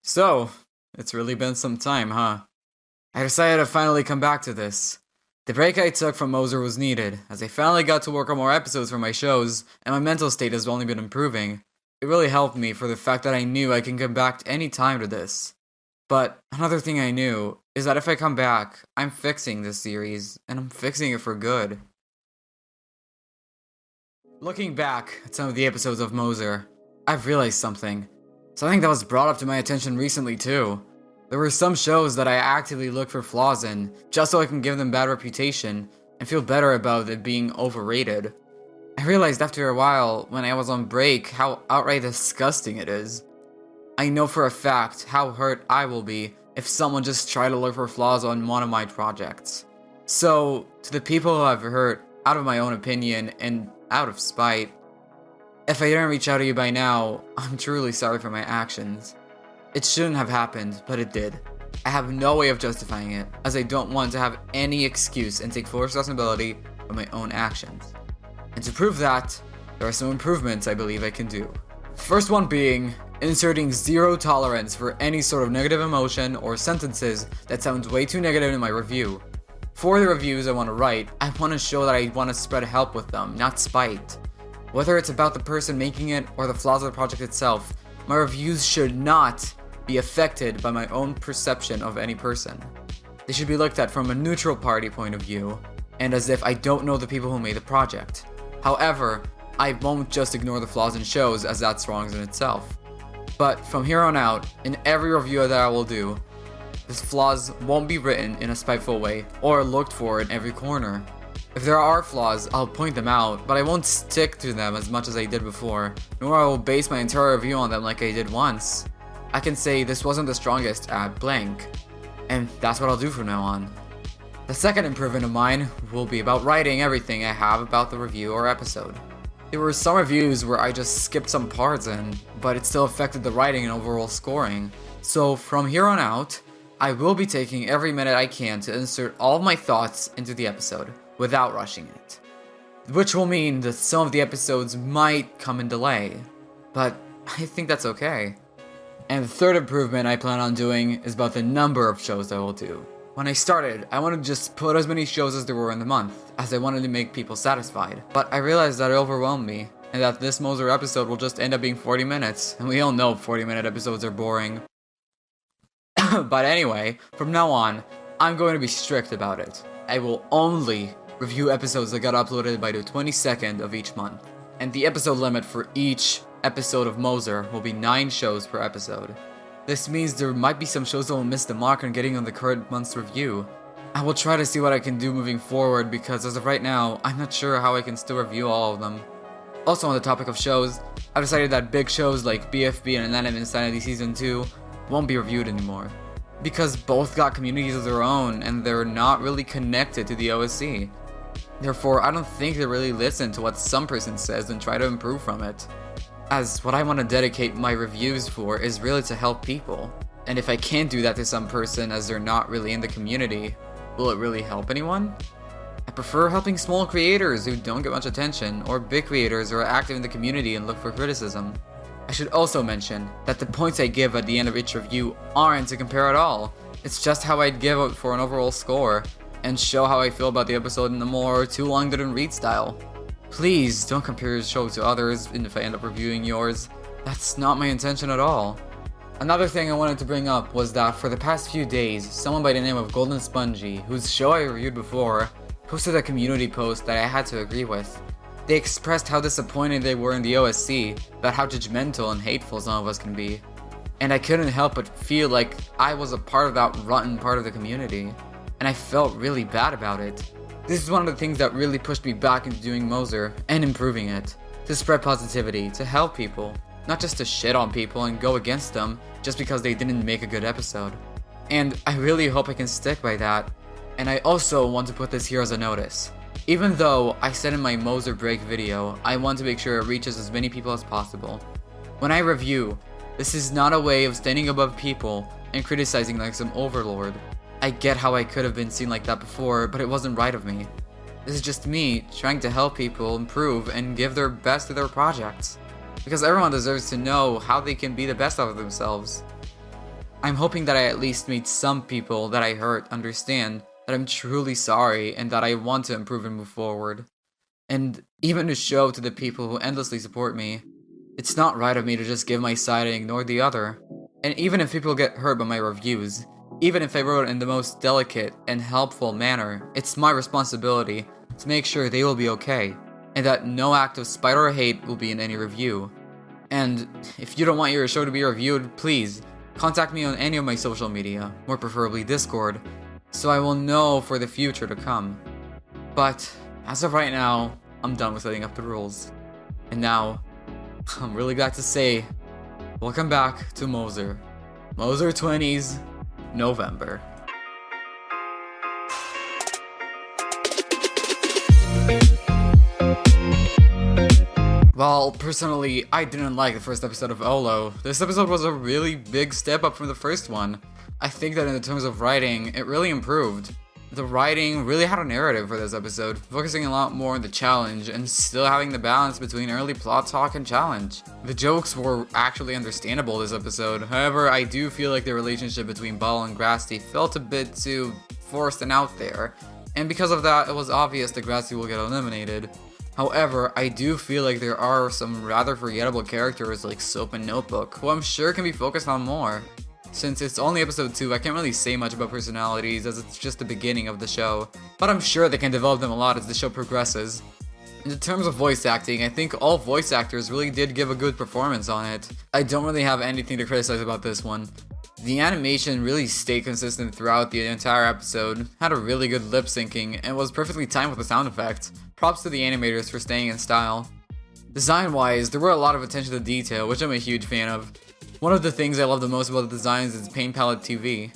So, it's really been some time, huh? I decided to finally come back to this. The break I took from MOSER was needed, as I finally got to work on more episodes for my shows, and my mental state has only been improving. It really helped me for the fact that I knew I can come back any time to this. But another thing I knew is that if I come back, I'm fixing this series, and I'm fixing it for good. Looking back at some of the episodes of MOSER, I've realized something. Something that was brought up to my attention recently too. There were some shows that I actively look for flaws in, just so I can give them bad reputation, and feel better about it being overrated. I realized after a while, when I was on break, how outright disgusting it is. I know for a fact how hurt I will be if someone just tried to look for flaws on one of my projects. So, to the people who I've hurt, out of my own opinion, and out of spite, if I didn't reach out to you by now, I'm truly sorry for my actions. It shouldn't have happened, but it did. I have no way of justifying it, as I don't want to have any excuse and take full responsibility for my own actions. And to prove that, there are some improvements I believe I can do. First one being, inserting zero tolerance for any sort of negative emotion or sentences that sounds way too negative in my review. For the reviews I want to write, I want to show that I want to spread help with them, not spite. Whether it's about the person making it or the flaws of the project itself, my reviews should not be affected by my own perception of any person. They should be looked at from a neutral party point of view, and as if I don't know the people who made the project. However, I won't just ignore the flaws in shows, as that's wrong in itself. But from here on out, in every review that I will do, these flaws won't be written in a spiteful way or looked for in every corner. If there are flaws, I'll point them out, but I won't stick to them as much as I did before, nor I will base my entire review on them like I did once. I can say this wasn't the strongest at blank, and that's what I'll do from now on. The second improvement of mine will be about writing everything I have about the review or episode. There were some reviews where I just skipped some parts in, but it still affected the writing and overall scoring. So from here on out, I will be taking every minute I can to insert all of my thoughts into the episode, without rushing it. Which will mean that some of the episodes might come in delay, but I think that's okay. And the third improvement I plan on doing is about the number of shows I will do. When I started, I wanted to just put as many shows as there were in the month, as I wanted to make people satisfied. But I realized that it overwhelmed me, and that this MOSER episode will just end up being 40 minutes, and we all know 40-minute episodes are boring. But anyway, from now on, I'm going to be strict about it. I will only review episodes that got uploaded by the 22nd of each month. And the episode limit for each episode of MOSER will be 9 shows per episode. This means there might be some shows that will miss the mark on getting on the current month's review. I will try to see what I can do moving forward because as of right now, I'm not sure how I can still review all of them. Also on the topic of shows, I've decided that big shows like BFB and Anime Insanity Season 2 won't be reviewed anymore. Because both got communities of their own and they're not really connected to the OSC. Therefore, I don't think they really listen to what some person says and try to improve from it. As what I want to dedicate my reviews for is really to help people. And if I can't do that to some person as they're not really in the community, will it really help anyone? I prefer helping small creators who don't get much attention, or big creators who are active in the community and look for criticism. I should also mention that the points I give at the end of each review aren't to compare at all. It's just how I'd give it for an overall score, and show how I feel about the episode in a more too long didn't read style. Please don't compare your show to others if I end up reviewing yours. That's not my intention at all. Another thing I wanted to bring up was that for the past few days, someone by the name of Golden Spongy, whose show I reviewed before, posted a community post that I had to agree with. They expressed how disappointed they were in the OSC, about how judgmental and hateful some of us can be. And I couldn't help but feel like I was a part of that rotten part of the community. And I felt really bad about it. This is one of the things that really pushed me back into doing MOSER and improving it. To spread positivity, to help people, not just to shit on people and go against them just because they didn't make a good episode. And I really hope I can stick by that. And I also want to put this here as a notice. Even though I said in my MOSER break video, I want to make sure it reaches as many people as possible. When I review, this is not a way of standing above people and criticizing like some overlord. I get how I could have been seen like that before, but it wasn't right of me. This is just me trying to help people improve and give their best to their projects. Because everyone deserves to know how they can be the best out of themselves. I'm hoping that I at least made some people that I hurt understand that I'm truly sorry and that I want to improve and move forward. And even to show to the people who endlessly support me, it's not right of me to just give my side and ignore the other. And even if people get hurt by my reviews, even if I wrote it in the most delicate and helpful manner, it's my responsibility to make sure they will be okay, and that no act of spite or hate will be in any review. And if you don't want your show to be reviewed, please contact me on any of my social media, more preferably Discord, so I will know for the future to come. But as of right now, I'm done with setting up the rules. And now, I'm really glad to say, welcome back to MOSER. MOSER20's November. Well, personally, I didn't like the first episode of Olo. This episode was a really big step up from the first one. I think that in terms of writing, it really improved. The writing really had a narrative for this episode, focusing a lot more on the challenge and still having the balance between early plot talk and challenge. The jokes were actually understandable this episode, however, I do feel like the relationship between Ball and Grasty felt a bit too forced and out there, and because of that, it was obvious that Grasty will get eliminated. However, I do feel like there are some rather forgettable characters like Soap and Notebook, who I'm sure can be focused on more. Since it's only episode 2, I can't really say much about personalities as it's just the beginning of the show, but I'm sure they can develop them a lot as the show progresses. In terms of voice acting, I think all voice actors really did give a good performance on it. I don't really have anything to criticize about this one. The animation really stayed consistent throughout the entire episode, had a really good lip syncing, and was perfectly timed with the sound effects. Props to the animators for staying in style. Design-wise, there were a lot of attention to detail, which I'm a huge fan of. One of the things I love the most about the designs is Paint Palette TV.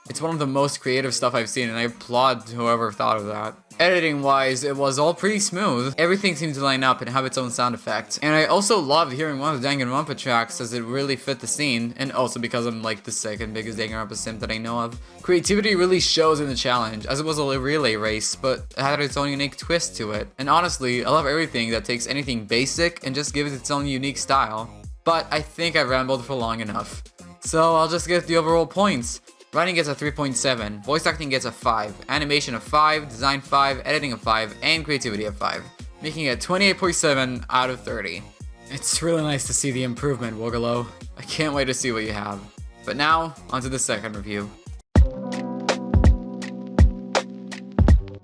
It's one of the most creative stuff I've seen, and I applaud whoever thought of that. Editing-wise, it was all pretty smooth. Everything seemed to line up and have its own sound effect. And I also loved hearing one of the Danganronpa tracks as it really fit the scene, and also because I'm like the second biggest Danganronpa simp that I know of. Creativity really shows in the challenge, as it was a relay race, but it had its own unique twist to it. And honestly, I love everything that takes anything basic and just gives it its own unique style. But I think I've rambled for long enough. So I'll just get the overall points. Writing gets a 3.7, voice acting gets a 5, animation a 5, design 5, editing a 5, and creativity a 5, making it 28.7 out of 30. It's really nice to see the improvement, Wogolo. I can't wait to see what you have. But now, onto the second review.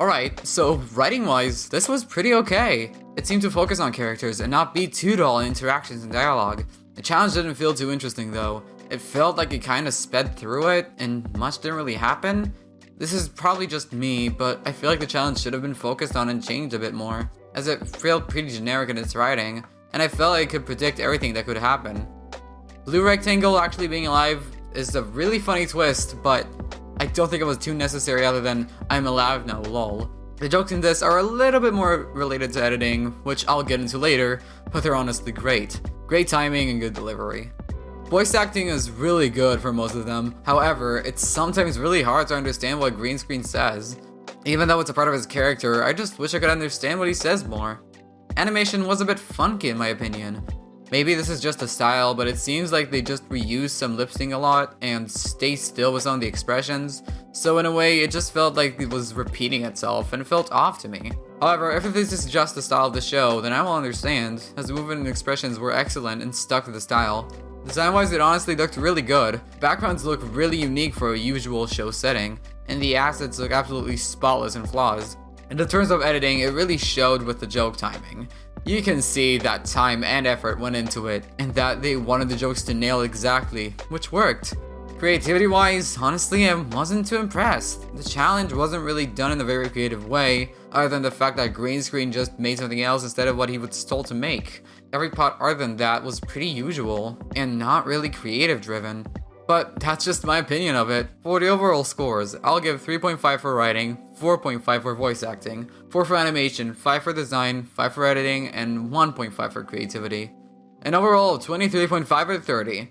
Alright, so writing-wise, this was pretty okay. It seemed to focus on characters and not be too dull in interactions and dialogue. The challenge didn't feel too interesting though. It felt like it kinda sped through it, and much didn't really happen. This is probably just me, but I feel like the challenge should have been focused on and changed a bit more, as it felt pretty generic in its writing, and I felt like it could predict everything that could happen. Blue Rectangle actually being alive is a really funny twist, but I don't think it was too necessary other than I'm alive now, lol. The jokes in this are a little bit more related to editing, which I'll get into later, but they're honestly great. Great timing and good delivery. Voice acting is really good for most of them, however, it's sometimes really hard to understand what green screen says. Even though it's a part of his character, I just wish I could understand what he says more. Animation was a bit funky in my opinion. Maybe this is just a style, but it seems like they just reused some lip sync a lot and stay still with some of the expressions, so in a way it just felt like it was repeating itself and it felt off to me. However, if this is just the style of the show, then I will understand, as the movement and expressions were excellent and stuck to the style. Design-wise, it honestly looked really good. Backgrounds look really unique for a usual show setting, and the assets look absolutely spotless and flaws. In terms of editing, it really showed with the joke timing. You can see that time and effort went into it, and that they wanted the jokes to nail exactly, which worked. Creativity-wise, honestly, I wasn't too impressed. The challenge wasn't really done in a very creative way, other than the fact that green screen just made something else instead of what he was told to make. Every part other than that was pretty usual, and not really creative driven. But that's just my opinion of it. For the overall scores, I'll give 3.5 for writing, 4.5 for voice acting, 4 for animation, 5 for design, 5 for editing, and 1.5 for creativity. An overall of 23.5 out of 30.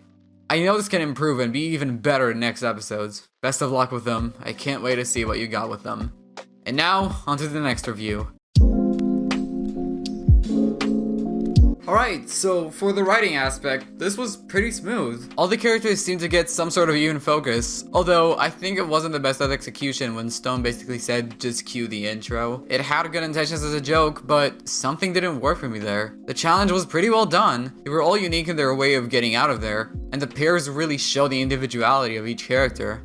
I know this can improve and be even better in next episodes. Best of luck with them. I can't wait to see what you got with them. And now, onto the next review. Alright, so for the writing aspect, this was pretty smooth. All the characters seemed to get some sort of even focus, although I think it wasn't the best at execution when Stone basically said just cue the intro. It had good intentions as a joke, but something didn't work for me there. The challenge was pretty well done, they were all unique in their way of getting out of there, and the pairs really show the individuality of each character.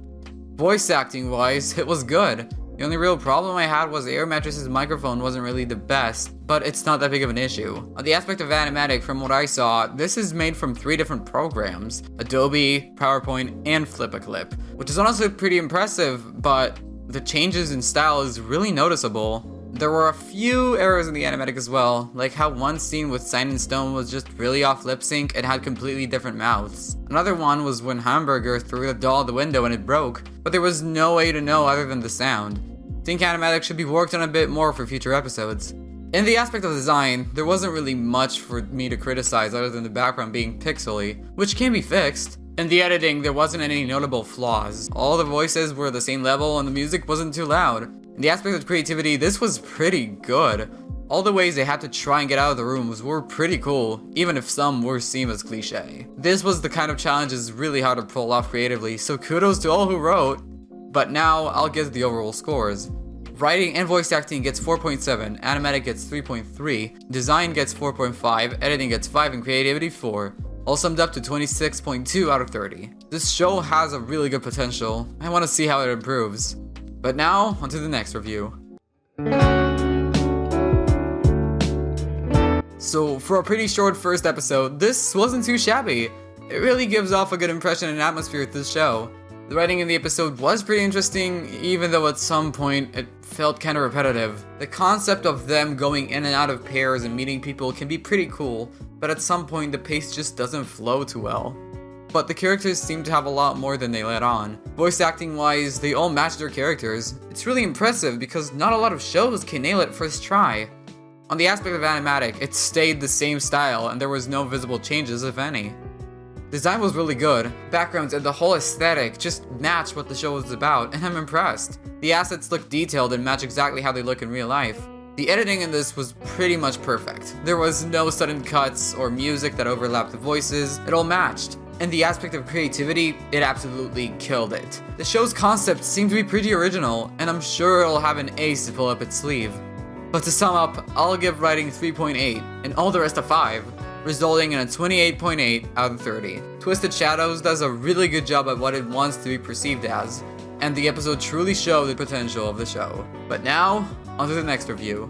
Voice acting wise, it was good. The only real problem I had was Air Mattress's microphone wasn't really the best, but it's not that big of an issue. On the aspect of animatic, from what I saw, this is made from 3 different programs: Adobe, PowerPoint, and Flip-a-Clip, which is honestly pretty impressive, but the changes in style is really noticeable. There were a few errors in the animatic as well, like how one scene with Sign and Stone was just really off lip sync and had completely different mouths. Another one was when Hamburger threw the doll out the window and it broke, but there was no way to know other than the sound. I think animatic should be worked on a bit more for future episodes. In the aspect of design, there wasn't really much for me to criticize other than the background being pixely, which can be fixed. In the editing, there wasn't any notable flaws. All the voices were the same level and the music wasn't too loud. In the aspect of creativity, this was pretty good. All the ways they had to try and get out of the rooms were pretty cool, even if some were seen as cliche. This was the kind of challenges really hard to pull off creatively, so kudos to all who wrote. But now, I'll get to the overall scores. Writing and voice acting gets 4.7, animatic gets 3.3, design gets 4.5, editing gets 5, and creativity 4. All summed up to 26.2 out of 30. This show has a really good potential. I want to see how it improves. But now, onto the next review. So, for a pretty short first episode, this wasn't too shabby. It really gives off a good impression and atmosphere with this show. The writing in the episode was pretty interesting, even though at some point it felt kinda repetitive. The concept of them going in and out of pairs and meeting people can be pretty cool, but at some point the pace just doesn't flow too well. But the characters seem to have a lot more than they let on. Voice acting wise, they all match their characters. It's really impressive because not a lot of shows can nail it first try. On the aspect of animatic, it stayed the same style and there was no visible changes, if any. Design was really good, backgrounds and the whole aesthetic just matched what the show was about, and I'm impressed. The assets look detailed and match exactly how they look in real life. The editing in this was pretty much perfect. There was no sudden cuts or music that overlapped the voices, it all matched. In the aspect of creativity, it absolutely killed it. The show's concept seemed to be pretty original, and I'm sure it'll have an ace to pull up its sleeve. But to sum up, I'll give writing 3.8, and all the rest a 5. Resulting in a 28.8 out of 30. Twisted Shadows does a really good job at what it wants to be perceived as, and the episode truly showed the potential of the show. But now, on to the next review.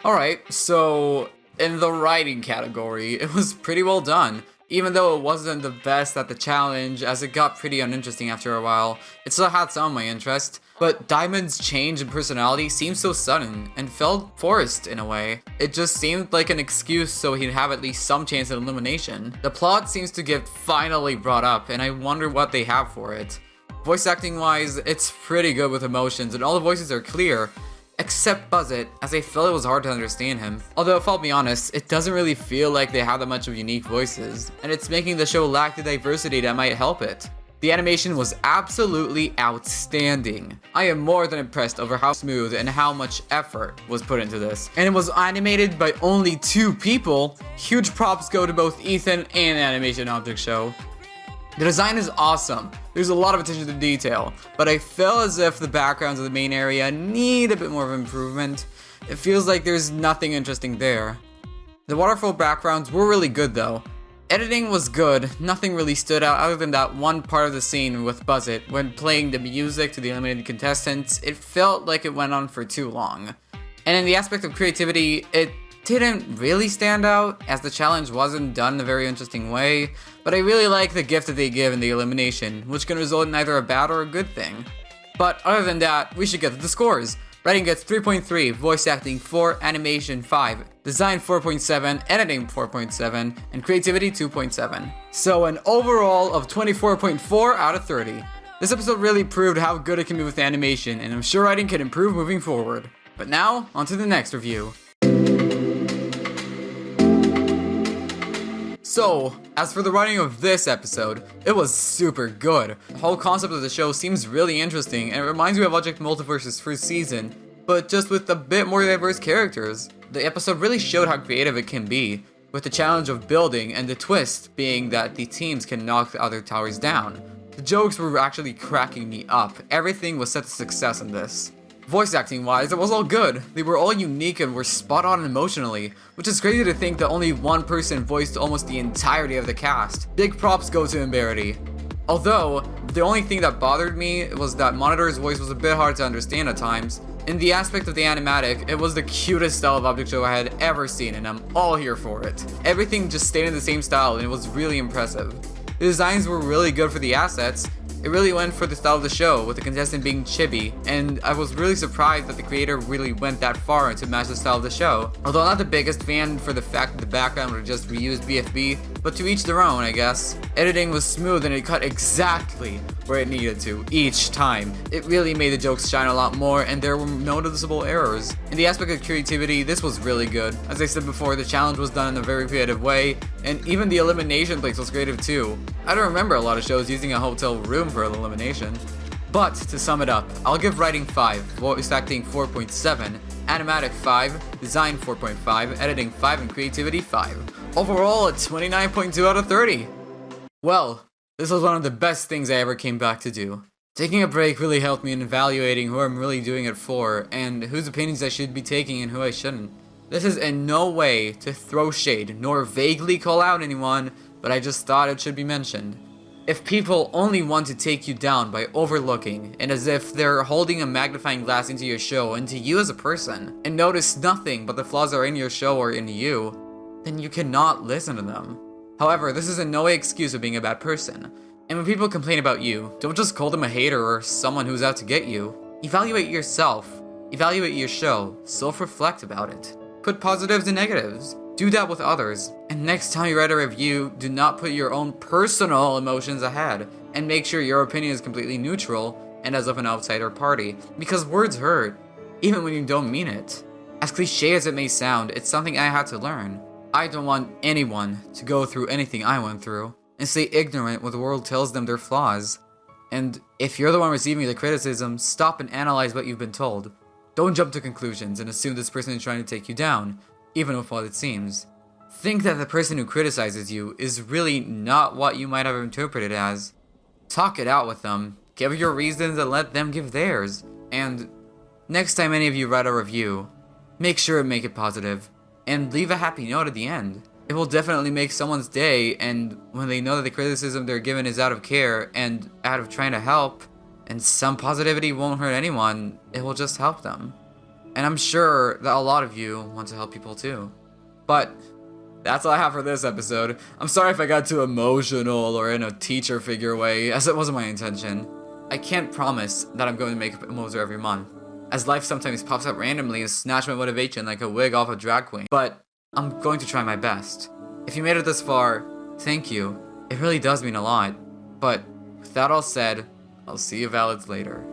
Alright, so in the writing category, it was pretty well done. Even though it wasn't the best at the challenge, as it got pretty uninteresting after a while, it still had some of my interest. But Diamond's change in personality seemed so sudden, and felt forced in a way. It just seemed like an excuse so he'd have at least some chance at elimination. The plot seems to get finally brought up, and I wonder what they have for it. Voice acting wise, it's pretty good with emotions, and all the voices are clear. Except Buzzet, as I felt it was hard to understand him. Although if I'll be honest, it doesn't really feel like they have that much of unique voices, and it's making the show lack the diversity that might help it. The animation was absolutely outstanding. I am more than impressed over how smooth and how much effort was put into this. And it was animated by only 2 people. Huge props go to both Ethan and Animation Object Show. The design is awesome. There's a lot of attention to detail, but I feel as if the backgrounds of the main area need a bit more of improvement. It feels like there's nothing interesting there. The waterfall backgrounds were really good though. Editing was good, nothing really stood out other than that one part of the scene with Buzzet when playing the music to the eliminated contestants. It felt like it went on for too long. And in the aspect of creativity, it didn't really stand out, as the challenge wasn't done in a very interesting way, but I really like the gift that they give in the elimination, which can result in either a bad or a good thing. But other than that, we should get to the scores. Writing gets 3.3, voice acting 4, animation 5, design 4.7, editing 4.7, and creativity 2.7. So an overall of 24.4 out of 30. This episode really proved how good it can be with animation, and I'm sure writing can improve moving forward. But now, on to the next review. So, as for the writing of this episode, it was super good. The whole concept of the show seems really interesting, and it reminds me of Object Multiverse's first season. but just with a bit more diverse characters. The episode really showed how creative it can be, with the challenge of building and the twist being that the teams can knock the other towers down. The jokes were actually cracking me up. Everything was set to success in this. Voice acting wise, it was all good. They were all unique and were spot on emotionally, which is crazy to think that only one person voiced almost the entirety of the cast. Big props go to Imberity. Although, the only thing that bothered me was that Monitor's voice was a bit hard to understand at times. In the aspect of the animatic, it was the cutest style of object show I had ever seen, and I'm all here for it. Everything just stayed in the same style and it was really impressive. The designs were really good for the assets. It really went for the style of the show, with the contestant being chibi, and I was really surprised that the creator really went that far to match the style of the show. Although I'm not the biggest fan for the fact that the background would just reuse BFB, but to each their own, I guess. Editing was smooth and it cut exactly where it needed to, each time. It really made the jokes shine a lot more, and there were noticeable errors. In the aspect of creativity, this was really good. As I said before, the challenge was done in a very creative way, and even the elimination place was creative too. I don't remember a lot of shows using a hotel room for an elimination. But, to sum it up, I'll give writing 5, voice acting 4.7, animatic 5, design 4.5, editing 5, and creativity 5. Overall, a 29.2 out of 30. Well, this was one of the best things I ever came back to do. Taking a break really helped me in evaluating who I'm really doing it for, and whose opinions I should be taking and who I shouldn't. This is in no way to throw shade, nor vaguely call out anyone, but I just thought it should be mentioned. If people only want to take you down by overlooking, and as if they're holding a magnifying glass into your show and to you as a person, and notice nothing but the flaws that are in your show or in you, then you cannot listen to them. However, this is in no way excuse of being a bad person. And when people complain about you, don't just call them a hater or someone who's out to get you. Evaluate yourself. Evaluate your show. Self-reflect about it. Put positives and negatives. Do that with others. And next time you write a review, do not put your own personal emotions ahead. And make sure your opinion is completely neutral and as of an outsider party. Because words hurt, even when you don't mean it. As cliche as it may sound, it's something I had to learn. I don't want anyone to go through anything I went through and stay ignorant when the world tells them their flaws. And if you're the one receiving the criticism, stop and analyze what you've been told. Don't jump to conclusions and assume this person is trying to take you down, even with what it seems. Think that the person who criticizes you is really not what you might have interpreted as. Talk it out with them, give your reasons and let them give theirs. And next time any of you write a review, make sure to make it positive. And leave a happy note at the end. It will definitely make someone's day, and when they know that the criticism they're given is out of care and out of trying to help, and some positivity won't hurt anyone, it will just help them. And I'm sure that a lot of you want to help people too. But that's all I have for this episode. I'm sorry if I got too emotional or in a teacher figure way, as it wasn't my intention. I can't promise that I'm going to make a MOSER every month, as life sometimes pops up randomly and snatch my motivation like a wig off a drag queen. But I'm going to try my best. If you made it this far, thank you. It really does mean a lot. But with that all said, I'll see you Valids later.